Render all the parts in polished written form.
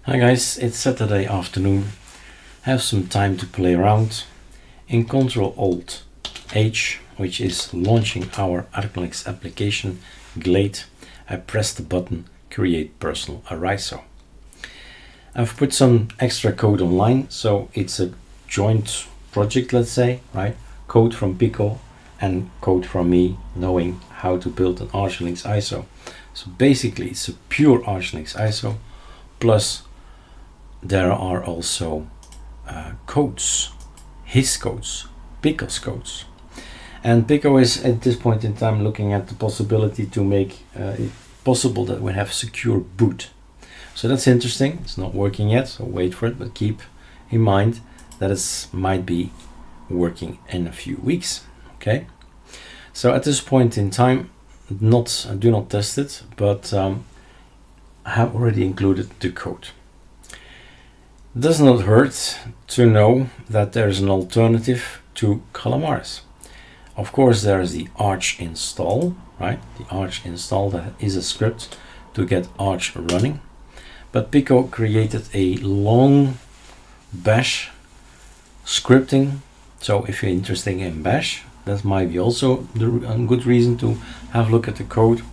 Hi guys, it's Saturday afternoon. Have some time to play around. In Ctrl-Alt-H, which is launching our ArcoLinux application, Glade, I press the button Create Personal ISO. I've put some extra code online, so it's a joint project, let's say, right? Code from Pico and code from me knowing how to build an ArcoLinux ISO. So basically it's a pure ArcoLinux ISO, plus there are also codes, his codes, Pico's codes. And Pico is at this point in time looking at the possibility to make it possible that we have secure boot. So that's interesting. It's not working yet, so wait for it, but keep in mind that it might be working in a few weeks. Okay. So at this point in time, do not test it, but I have already included the code. Does not hurt to know that there is an alternative to Calamares. Of course, there is the Arch install, right? The Arch install, that is a script to get Arch running. But Pico created a long bash scripting. So if you're interested in bash, that might be also a good reason to have a look at the code,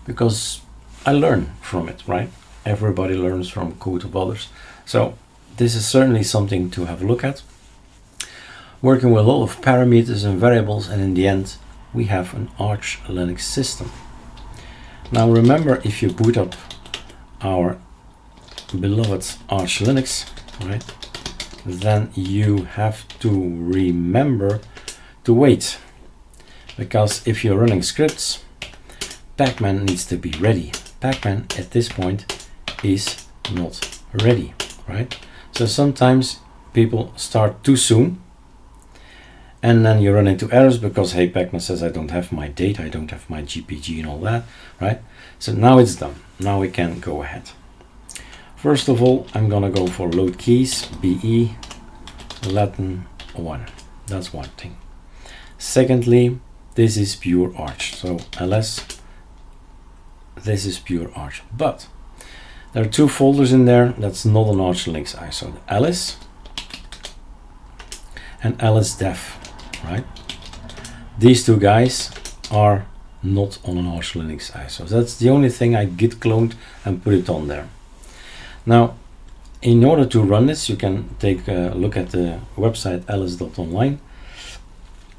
because I learn from it, right? Everybody learns from code of others. So this is certainly something to have a look at. Working with a lot of parameters and variables, and in the end we have an Arch Linux system. Now remember, if you boot up our beloved Arch Linux, right, then you have to remember to wait, because if you're running scripts, Pacman needs to be ready. Pacman at this point is not ready, right? So sometimes people start too soon, and then you run into errors because, hey, Pacman says I don't have my data, I don't have my GPG and all that, right? So now it's done. Now we can go ahead. First of all, I'm gonna go for load keys, BE, Latin 1. That's one thing. Secondly, this is pure Arch. So ls, this is pure Arch. But there are two folders in there that's not an ArcoLinux ISO, ls and lsdev, right? These two guys are not on an ArcoLinux ISO. That's the only thing I git cloned and put it on there. Now, in order to run this, you can take a look at the website ls.online,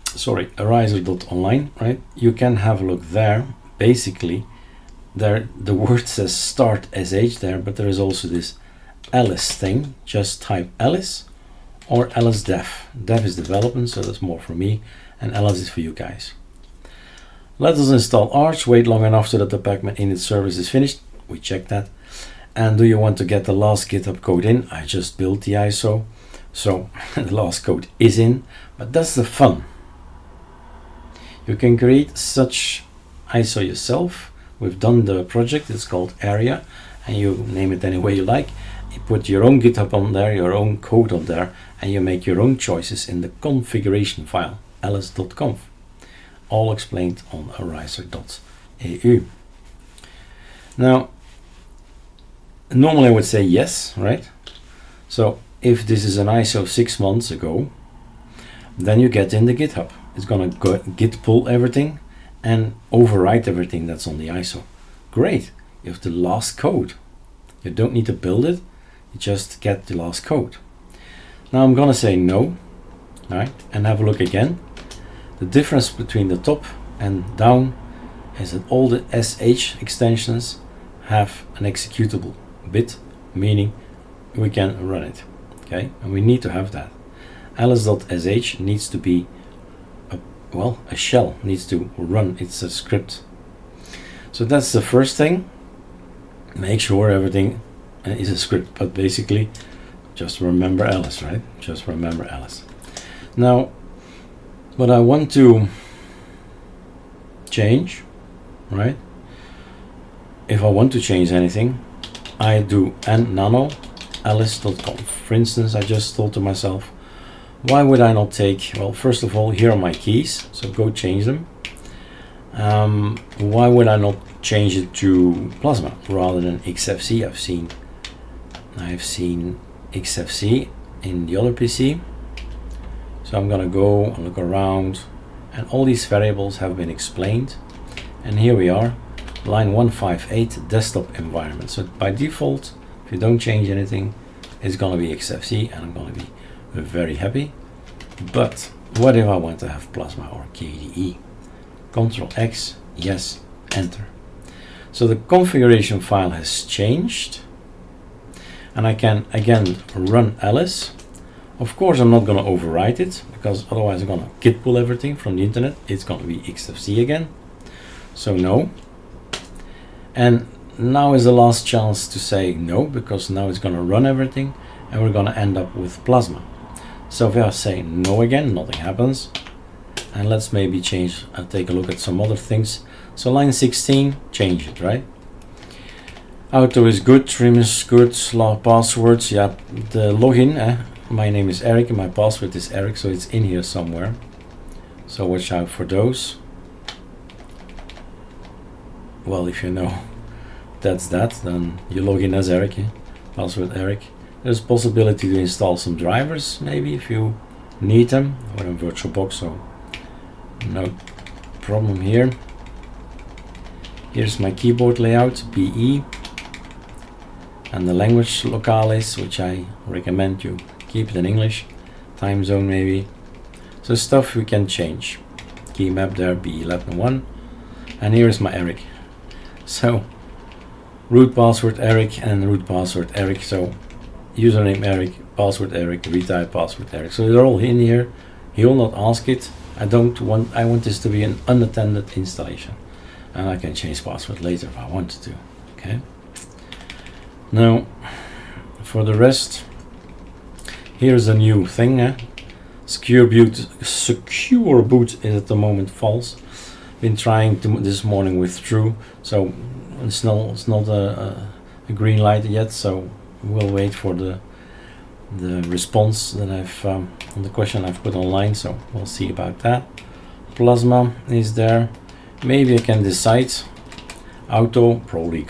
sorry, ariser.online, right? You can have a look there. Basically, there the word says start sh there, but there is also this ls thing. Just type ls or lsdev. Dev is development, so that's more for me, and ls is for you guys. Let us install Arch, wait long enough so that the Pacman init service is finished. We check that. And do you want to get the last GitHub code in? I just built the ISO, so the last code is in, but that's the fun. You can create such ISO yourself. We've done the project, it's called Area, and you name it any way you like. You put your own GitHub on there, your own code on there, and you make your own choices in the configuration file, ls.conf. All explained on ariser.eu. Now, normally I would say yes, right? So if this is an ISO 6 months ago, then you get in the GitHub. It's gonna go git pull everything and overwrite everything that's on the ISO. Great, you have the last code. You don't need to build it, you just get the last code. Now I'm gonna say no, right, and have a look again. The difference between the top and down is that all the sh extensions have an executable bit, meaning we can run it, okay, and we need to have that. ls.sh needs to be a shell needs to run. It's a script. So that's the first thing. Make sure everything is a script, but basically just remember ls, right? Just remember ls. Now what I want to change, right, if I want to change anything, I do nano ls.conf. For instance, I just thought to myself, why would I not take, well, first of all, here are my keys, so go change them. Why would I not change it to Plasma rather than XFC? I've seen I've seen XFC in the other PC. So I'm gonna go and look around, and all these variables have been explained. And here we are, line 158, desktop environment. So by default, if you don't change anything, it's gonna be XFC, and I'm gonna be very happy. But what if I want to have Plasma or KDE? Control X, yes, enter. So the configuration file has changed, and I can again run Alice. Of course, I'm not going to overwrite it, because otherwise I'm going to git pull everything from the internet. It's going to be XFC again. So no. And now is the last chance to say no, because now it's going to run everything and we're going to end up with Plasma. So if I say no again, nothing happens. And let's maybe change and take a look at some other things. So line 16, change it, right? Auto is good, trim is good, passwords, yeah, the login, my name is Eric and my password is Eric, so it's in here somewhere. So watch out for those. Well, if you know that's that, then you log in as Eric, password Eric. There's a possibility to install some drivers, maybe, if you need them. Or a VirtualBox, so no problem here. Here's my keyboard layout, BE, and the language localis, which I recommend you keep it in English, time zone maybe. So stuff we can change. Key map there, B11.1, and here is my Eric. So root password Eric and root password Eric. So username Eric, password Eric, retype password Eric. So they're all in here. He will not ask it. I want this to be an unattended installation, and I can change password later if I wanted to. Okay. Now for the rest, here's a new thing. Secure boot is at the moment false. Been trying to this morning with true, so it's not a green light yet. So we'll wait for the response that I've on the question I've put online. So we'll see about that. Plasma is there. Maybe I can decide. Auto probably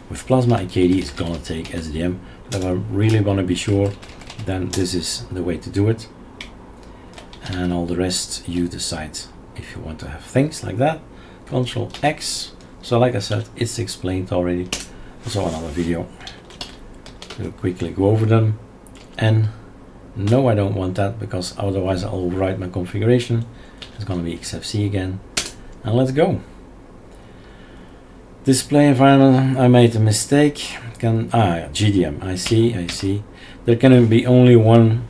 with Plasma and KDE is gonna take SDM. But if I really want to be sure, then this is the way to do it. And all the rest you decide if you want to have things like that. Control X. So like I said, it's explained already. Also another video. We'll quickly go over them. And no, I don't want that, because otherwise I'll overwrite my configuration. It's going to be XFC again. And let's go. Display environment, I made a mistake. GDM, I see. There can be only one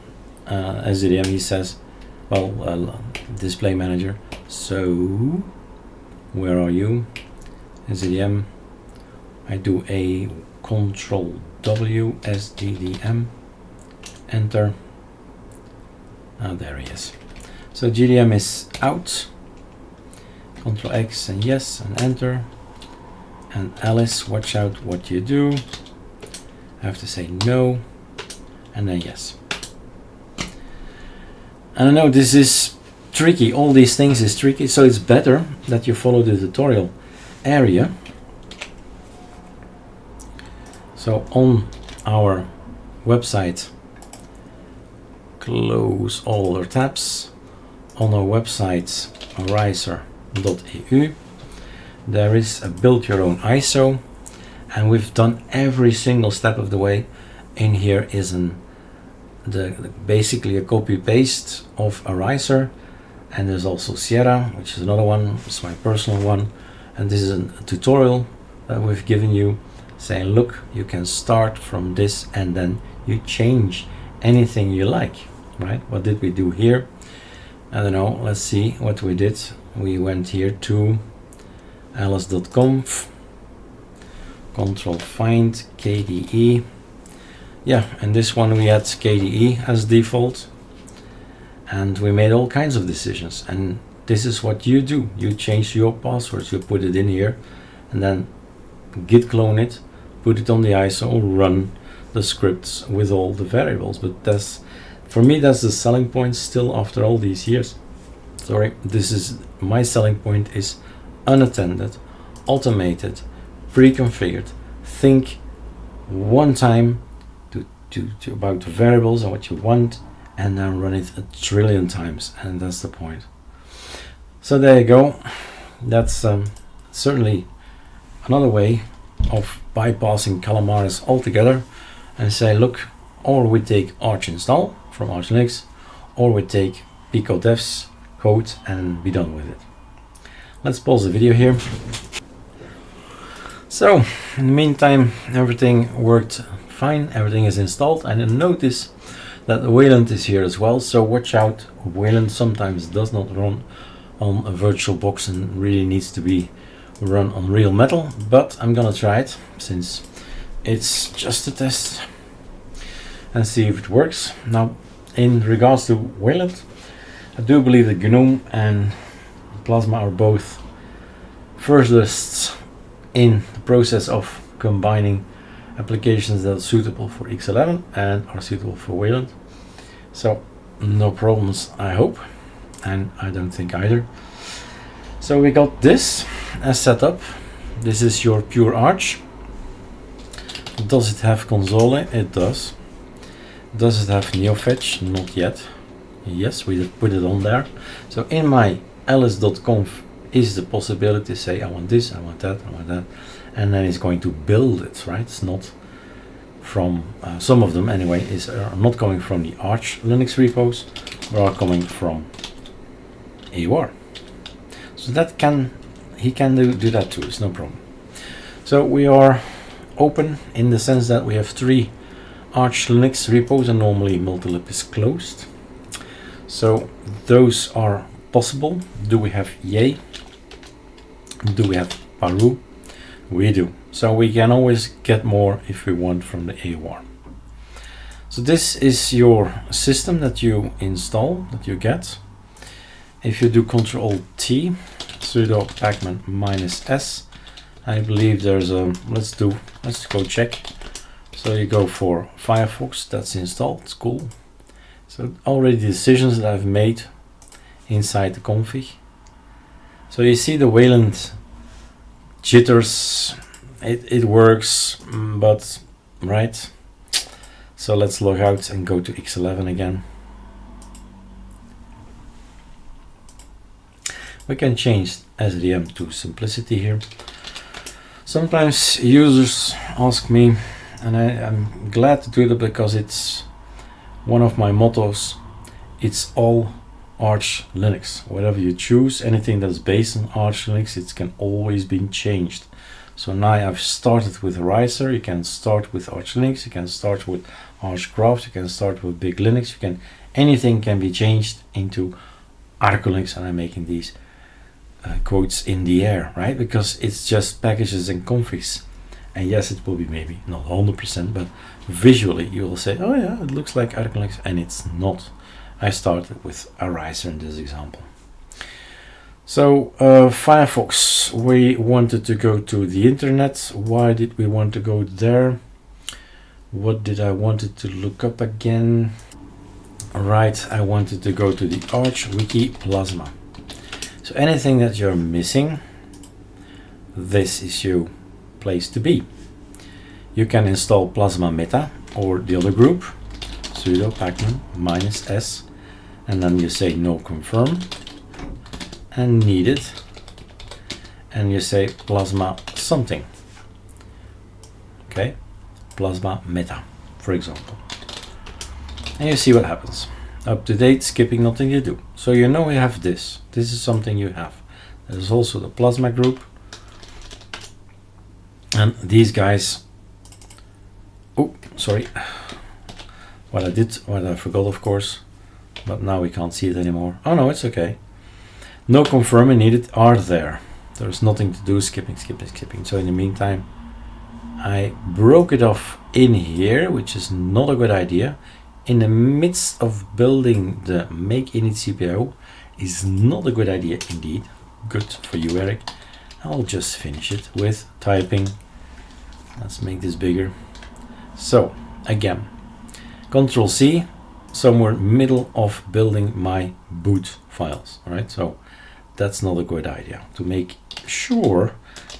SDM, he says. Well, display manager. So, where are you? SDM. I do a Control W, SDDM, enter. There he is. So GDM is out. Control X and yes, and enter. And Alice, watch out what you do. I have to say no, and then yes. And I know this is tricky, all these things is tricky, so it's better that you follow the tutorial area. So on our website, close all other tabs. On our website, riser.eu, there is a build your own ISO, and we've done every single step of the way. In here is basically a copy paste of a riser, and there's also Sierra, which is another one. It's my personal one, and this is a tutorial that we've given you, saying look, you can start from this and then you change anything you like, right? What did we do here? I don't know, let's see what we did. We went here to alice.conf, control find KDE. Yeah, and this one we had KDE as default, and we made all kinds of decisions. And this is what you do. You change your passwords, you put it in here, and then git clone it, put it on the ISO, run the scripts with all the variables. But that's, for me, that's the selling point still after all these years. Sorry, this is my selling point, is unattended, automated, pre-configured. Think one time to about the variables and what you want, and then run it a trillion times, and that's the point. So there you go. That's certainly another way of bypassing calamares altogether and say, look, or we take arch install from ArcoLinux, or we take pcodefs code and be done with it. Let's pause the video here. So in the meantime, everything worked fine, everything is installed, and notice that Wayland is here as well, so watch out. Wayland sometimes does not run on a virtual box and really needs to be run on real metal, but I'm gonna try it since it's just a test and see if it works. Now in regards to Wayland, I do believe that GNOME and Plasma are both firsts in the process of combining applications that are suitable for X11 and are suitable for Wayland. So no problems, I hope, and I don't think either. So we got this as set up. This is your pure Arch. Does it have console? It does. Does it have NeoFetch? Not yet. Yes, we did put it on there. So in my ls.conf is the possibility to say I want this, I want that, I want that, and then it's going to build it, right? It's not from some of them anyway are not coming from the Arch Linux repos, but are coming from AUR. So that he can do that too. It's no problem. So we are open in the sense that we have 3 Arch Linux repos, and normally multilib is closed. So those are possible. Do we have Yay? Do we have Paru? We do. So we can always get more if we want from the AUR. So this is your system that you install, that you get. If you do Ctrl-T, sudo pacman -s, I believe there's a, let's go check. So you go for Firefox, that's installed, it's cool. So already decisions that I've made inside the config. So you see the Wayland jitters, it works, but right. So let's log out and go to X11 again. We can change SDM to simplicity here. Sometimes users ask me, and I'm glad to do that because it's one of my mottos. It's all Arch Linux. Whatever you choose, anything that's based on Arch Linux, it can always be changed. So now I've started with Riser. You can start with Arch Linux, you can start with Archcraft, you can start with Big Linux, anything can be changed into ArcoLinux, and I'm making these quotes in the air, right? Because it's just packages and configs. And yes, it will be maybe not 100%, but visually you will say, oh yeah, it looks like ArcoLinux, and it's not. I started with a Riser in this example. So Firefox, we wanted to go to the internet. Why did we want to go there? What did I wanted to look up again? Right, I wanted to go to the Arch Wiki Plasma. So anything that you're missing, this is your place to be. You can install Plasma Meta or the other group, sudo pacman -s, and then you say no confirm and needed, and you say Plasma something. Okay, Plasma Meta, for example, and you see what happens. Up to date, skipping, nothing to do. So you know you have this. This is something you have. There's also the Plasma group, and these guys. Oh, sorry. What I forgot, of course, but now we can't see it anymore. Oh no, it's okay. No confirming needed are there. There's nothing to do, skipping. So in the meantime, I broke it off in here, which is not a good idea. In the midst of building the make init CPIO is not a good idea indeed. Good for you, Eric. I'll just finish it with typing. Let's make this bigger. So again, Ctrl-C, somewhere middle of building my boot files. All right, so that's not a good idea. To make sure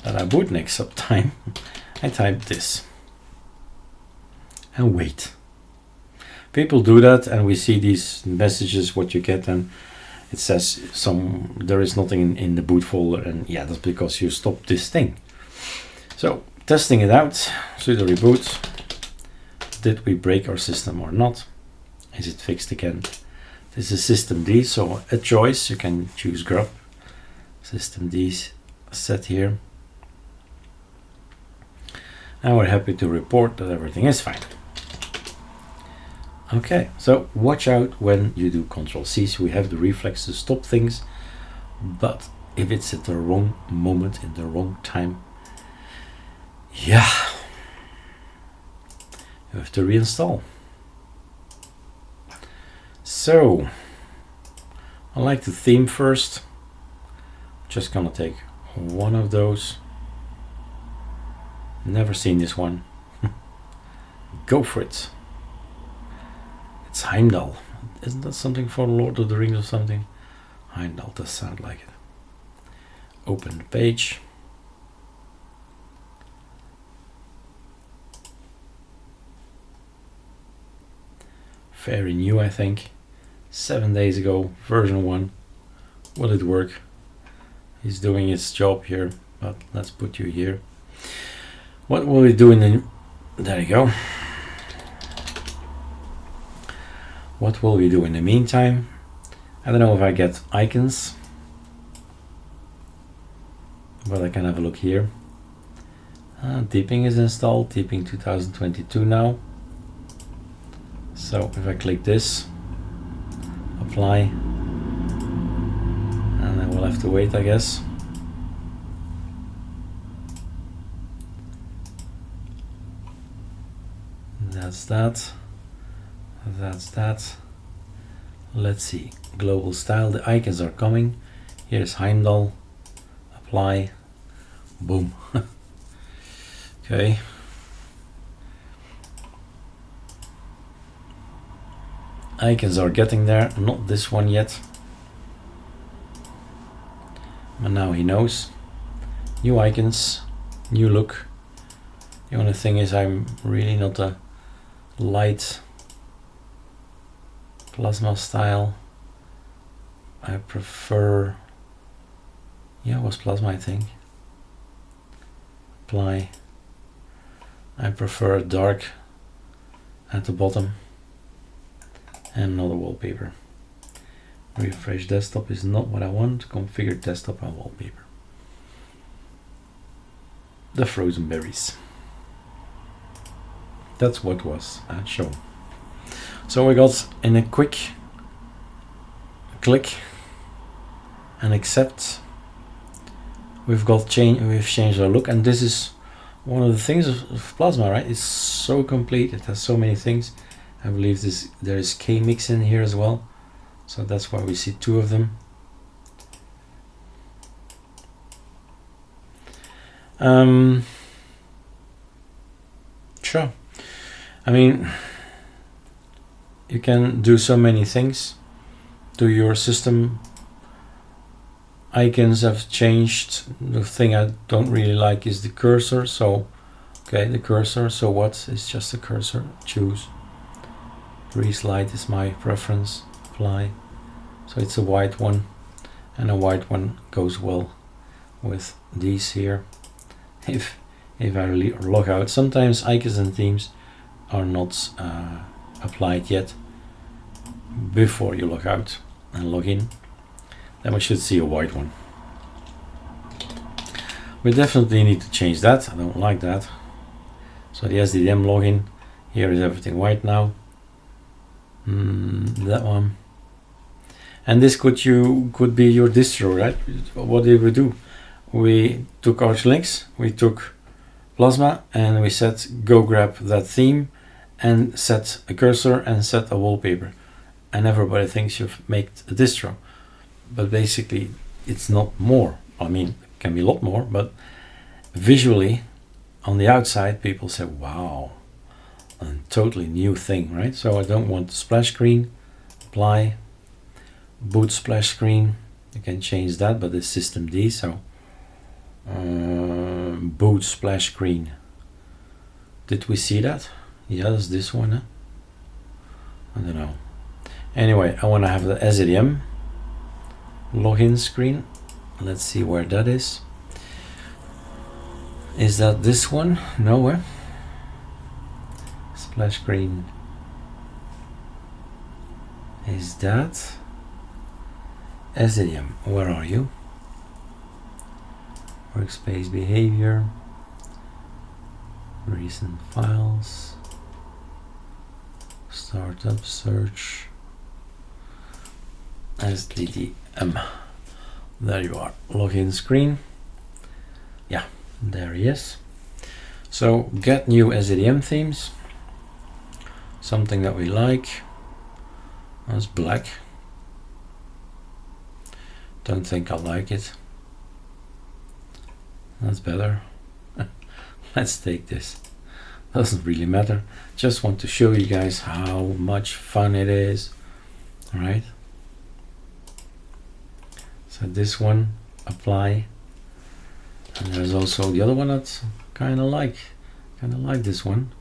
that I boot next time, I type this. and wait. People do that, and we see these messages, what you get, and it says there is nothing in the boot folder, and yeah, that's because you stopped this thing. So testing it out, sudo reboot. Did we break our system or not? Is it fixed again? This is systemd, so a choice, you can choose grub. Systemd set here. And we're happy to report that everything is fine. Okay, so watch out when you do Ctrl+C. So we have the reflex to stop things, but if it's at the wrong moment, in the wrong time, yeah, you have to reinstall. So I like the theme first. Just gonna take one of those. Never seen this one. Go for it. It's Heimdall. Isn't that something for Lord of the Rings or something? Heimdall does sound like it. Open the page. Very new, I think. 7 days ago, version 1. Will it work? He's doing his job here, but let's put you here. What will we do in the... There you go. What will we do in the meantime? I don't know if I get icons, but I can have a look here. Deeping is installed, Deeping 2022 now. So if I click this, apply, and then we'll have to wait, I guess. That's that. That's that. Let's see. Global style. The icons are coming. Here's Heimdall. Apply. Boom. Okay. Icons are getting there. Not this one yet. But now he knows. New icons. New look. The only thing is I'm really not a light plasma style. I prefer, yeah, it was plasma, I think. Apply. I prefer dark at the bottom and another wallpaper. Refresh desktop is not what I want. Configure desktop and wallpaper. The frozen berries. That's what was shown. So we got in a quick click and accept. We've changed our look, and this is one of the things of Plasma, right? It's so complete. It has so many things. I believe there is K-Mix in here as well, so that's why we see two of them. Sure. I mean, you can do so many things to your system. Icons have changed. The thing I don't really like is the cursor. So, okay, the cursor. So what? It's just a cursor. Choose. Reslide is my preference. Apply. So it's a white one, and a white one goes well with these here. If I really log out, sometimes icons and themes are not applied yet before you log out and log in. Then we should see a white one. We definitely need to change that. I don't like that. So the SDDM login, here is everything white now. That one. And this could be your distro, right? What did we do? We took ArcoLinux, we took Plasma, and we said go grab that theme and set a cursor and set a wallpaper. And everybody thinks you've made a distro. But basically it's not more. I mean, it can be a lot more, but visually on the outside people say, wow, a totally new thing, right? So I don't want the splash screen. Apply. Boot splash screen. You can change that, but it's systemd, so boot splash screen. Did we see that? Yeah, that's this one, huh? I don't know. Anyway, I want to have the SDM login screen. Let's see where that is. Is that this one? Nowhere. Splash screen. Is that SDM? Where are you? Workspace behavior. Recent files. Startup search. SDDM. There you are. Login screen. Yeah, there he is. So get new SDM themes. Something that we like. That's black. Don't think I like it. That's better. Let's take this. Doesn't really matter. Just want to show you guys how much fun it is. All right. So this one, apply. And there's also the other one that kind of like this one.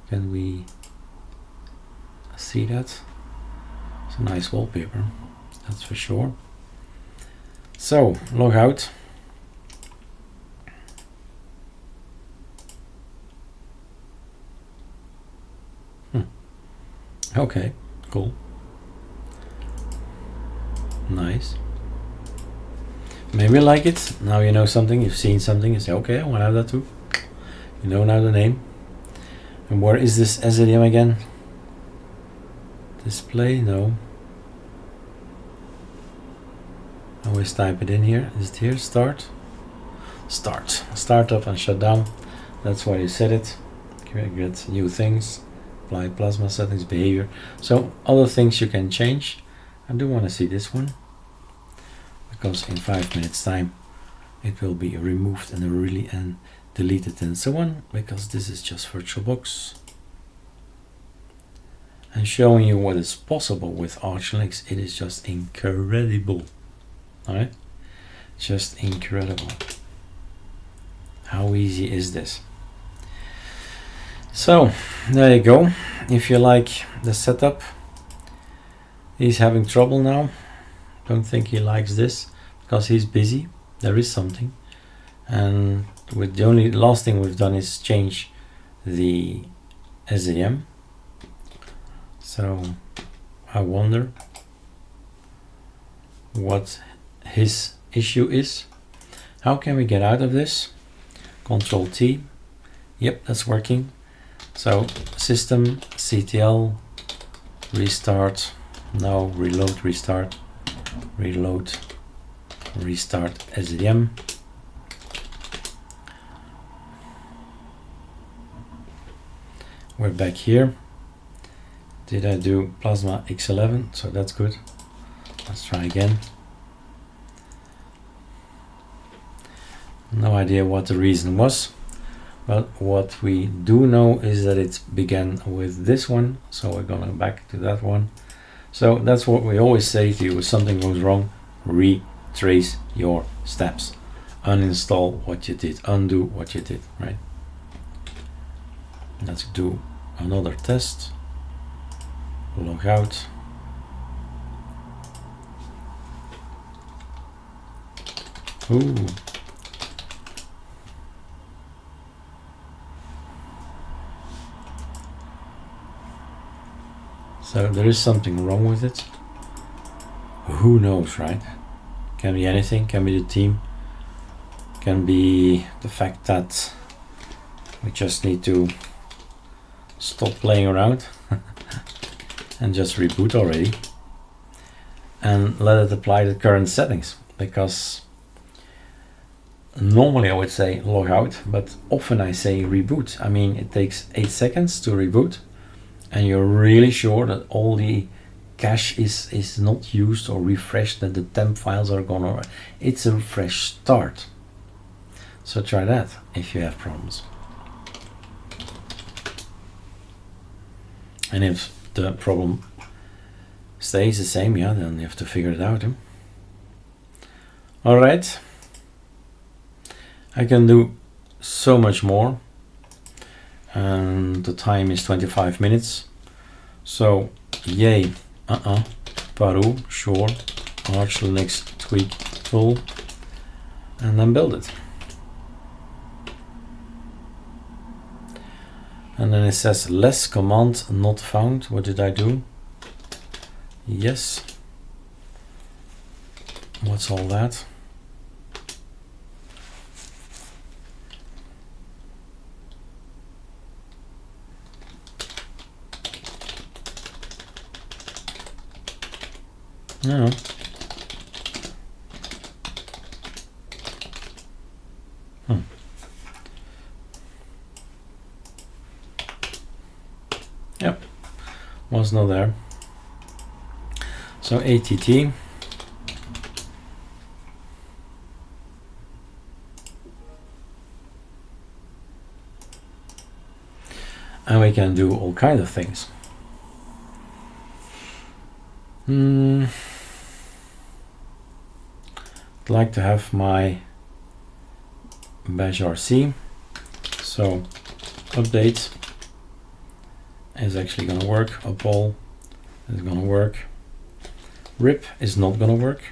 Can we see that? It's a nice wallpaper, that's for sure. So log out. Okay, cool. Nice. Maybe you like it. Now you know something, you've seen something, you say, okay, I want to have that too. You know now the name. And where is this SDM again? Display, no. Always type it in here. Is it here? Start. Start. Start up and shut down. That's why you set it. Get new things. Apply plasma settings, behavior. So other things you can change. I do want to see this one, because in 5 minutes time it will be removed and deleted and so on, because this is just VirtualBox. And showing you what is possible with ArcoLinux, it is just incredible. Alright? Just incredible. How easy is this? So there you go. If you like the setup, he's having trouble now. Don't think he likes this because he's busy. There is something, and with the only last thing we've done is change the SDM. So I wonder what his issue is. How can we get out of this? Control T. Yep, that's working. So system CTL restart. Now reload, restart, reload, restart SDM. We're back here. Did I do Plasma X11? So that's good. Let's try again. No idea what the reason was, but what we do know is that it began with this one. So we're gonna back to that one. So that's what we always say to you: if something goes wrong, retrace your steps. Uninstall what you did, undo what you did, right? Let's do another test. Log out. Ooh. So there is something wrong with it. Who knows, right? Can be anything, can be the team, can be the fact that we just need to stop playing around and just reboot already and let it apply the current settings, because normally I would say log out, but often I say reboot. I mean, it takes 8 seconds to reboot, and you're really sure that all the cache is not used or refreshed, that the temp files are gone, or it's a fresh start. So try that if you have problems. And if the problem stays the same, yeah, then you have to figure it out. All right, I can do so much more. and the time is 25 minutes. So yay, Paru, sure, ArcoLinux tweak tool, and then build it. And then it says less command not found. What did I do? Yes. What's all that? No. Yep, was not there. So ATT. And we can do all kinds of things. I'd like to have my bash RC. So update is actually going to work. Upall is going to work. RIP is not going to work.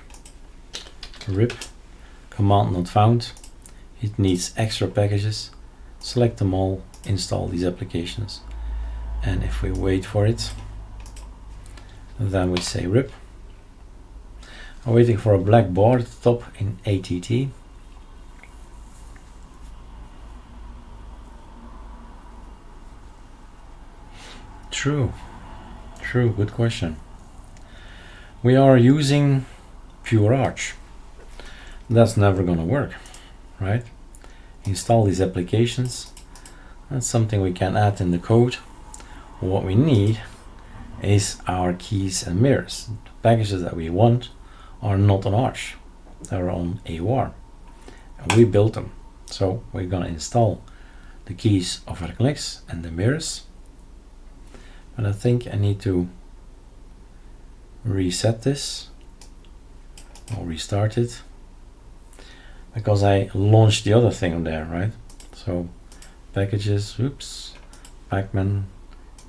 RIP, command not found. It needs extra packages. Select them all, install these applications. And if we wait for it, then we say RIP. I'm waiting for a black bar at the top in ATT. True, good question. We are using pure Arch. That's never gonna work, right? Install these applications. That's something we can add in the code. What we need is our keys and mirrors. The packages that we want are not on Arch, they're on AOR. And we built them. So we're gonna install the keys of ArcoLinux and the mirrors. But I think I need to reset this or restart it because I launched the other thing on there, right? So packages, oops, pacman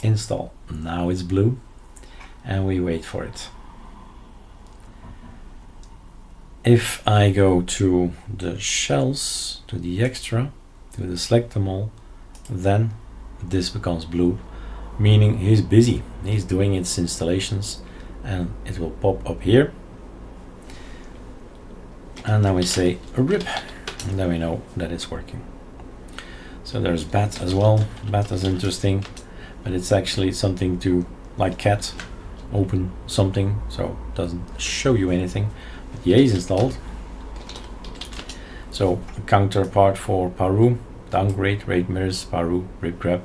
install. Now it's blue and we wait for it. If I go to the shells, to the extra, to the select them all, then this becomes blue, meaning he's busy. He's doing its installations and it will pop up here. And then we say RIP, and then we know that it's working. So there's bat as well. Bat is interesting, but it's actually something to, like cat, open something, so it doesn't show you anything. But yay is installed. So a counterpart for Paru, downgrade, rate mirrors, Paru, rip grab.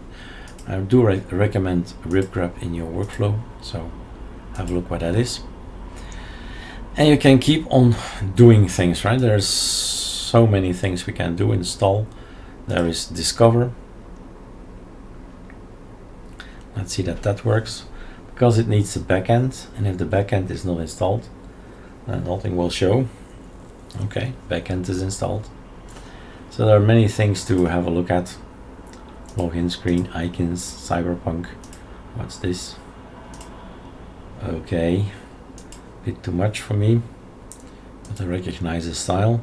I do recommend rip grab in your workflow, so have a look what that is. And you can keep on doing things, right? There's so many things we can do. Install, there is discover. Let's see that that works, because it needs a backend, and if the backend is not installed, then nothing will show. Okay, backend is installed. So there are many things to have a look at. Login screen, icons, cyberpunk. What's this? Okay, bit too much for me, but I recognize the style,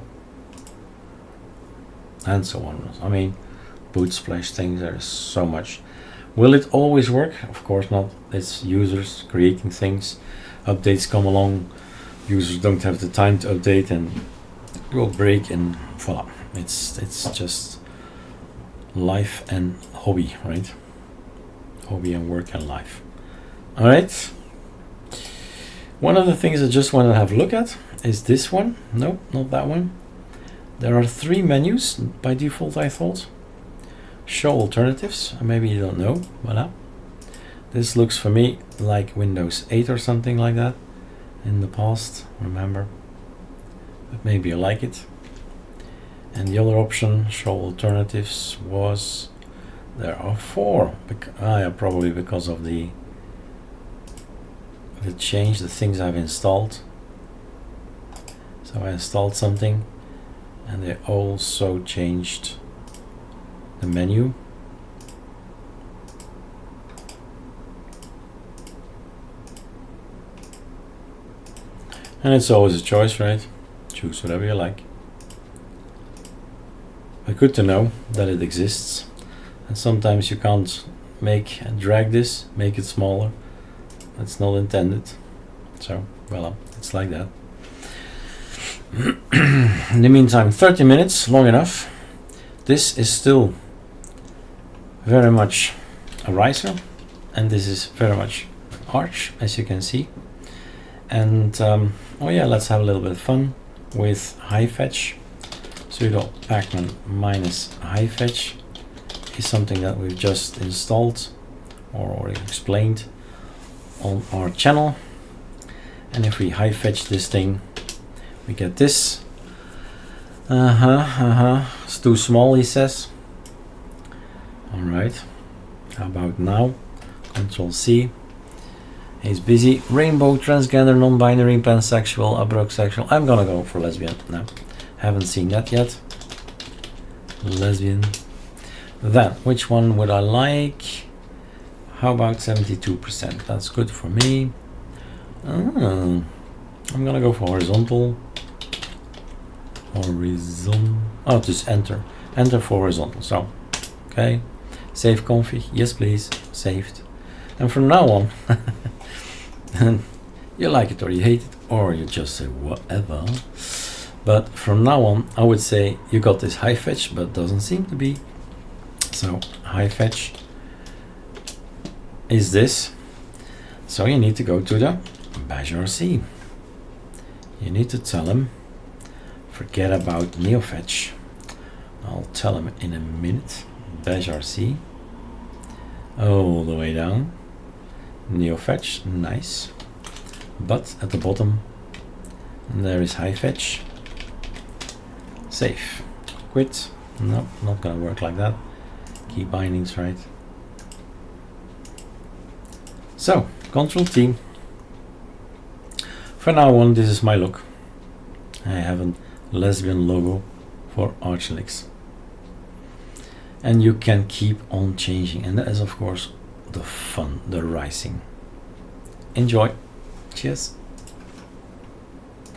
and so on. I mean, boot splash things, there's so much. Will it always work? Of course not. It's users creating things. Updates come along, users don't have the time to update, and it will break, and voila. It's just life and hobby, right? Hobby and work and life. All right. One of the things I just want to have a look at is this one. No, not that one. There are 3 menus by default, I thought. Show alternatives. Maybe you don't know. Voila. This looks for me like Windows 8 or something like that in the past, remember. But maybe you like it. And the other option, show alternatives, was there are 4. Yeah, probably because of the change, the things I've installed. So I installed something, and they also changed the menu. And it's always a choice, right? Choose whatever you like. But good to know that it exists. And sometimes you can't drag this, make it smaller. That's not intended. So, well, it's like that. In the meantime, 30 minutes, long enough. This is still very much a riser, and this is very much arch, as you can see. And oh yeah, let's have a little bit of fun with high fetch. Sudo pacman minus high fetch is something that we've just installed or explained on our channel. And if we high fetch this thing, we get this. It's too small, he says. All right. How about now? Control C. He's busy. Rainbow, transgender, non-binary, pansexual, abrosexual. I'm gonna go for lesbian now. Haven't seen that yet. Lesbian. Then, which one would I like? How about 72%? That's good for me. I'm gonna go for horizontal. Oh, just enter for horizontal. So, okay, save config, yes please, saved. And from now on, you like it or you hate it, or you just say whatever. But from now on, I would say you got this high fetch, but doesn't seem to be. So high fetch is this. So you need to go to the bash.rc. You need to tell him, forget about neofetch. I'll tell him in a minute. bash.rc all the way down. Neofetch, nice. But at the bottom there is high fetch. Save. Quit. No, not gonna work like that. Key bindings, right? So Control T. For now on, this is my look. I have a lesbian logo for ArcoLinux. And you can keep on changing, and that is of course the fun, the rising. Enjoy. Cheers.